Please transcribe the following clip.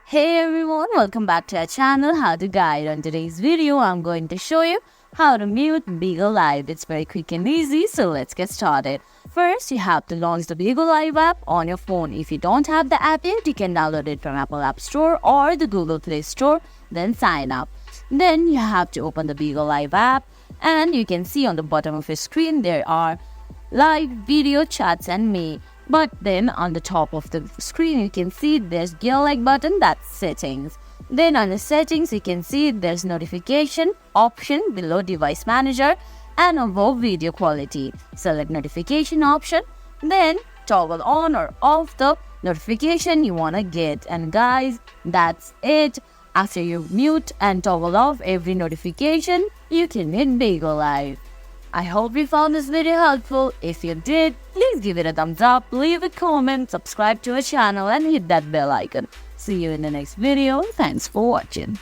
Hey everyone, welcome back to our channel How to Guide. On today's video, I'm going to show you how to mute Bigo Live. It's very quick and easy, so let's get started. First, you have to launch the Bigo Live app on your phone. If you don't have the app yet, you can download it from Apple App Store or the Google Play Store, then sign up. Then you have to open the Bigo Live app and you can see on the bottom of your screen there are live video chats and me. But then on the top of the screen you can see there's gear like button, that's settings. Then on the settings you can see there's notification option below device manager and above video quality. Select notification option, then toggle on or off the notification you wanna get. And guys, that's it. After you mute and toggle off every notification, you can mute Bigo Live. I hope you found this video helpful. If you did, please give it a thumbs up, leave a comment, subscribe to our channel and hit that bell icon. See you in the next video. Thanks for watching.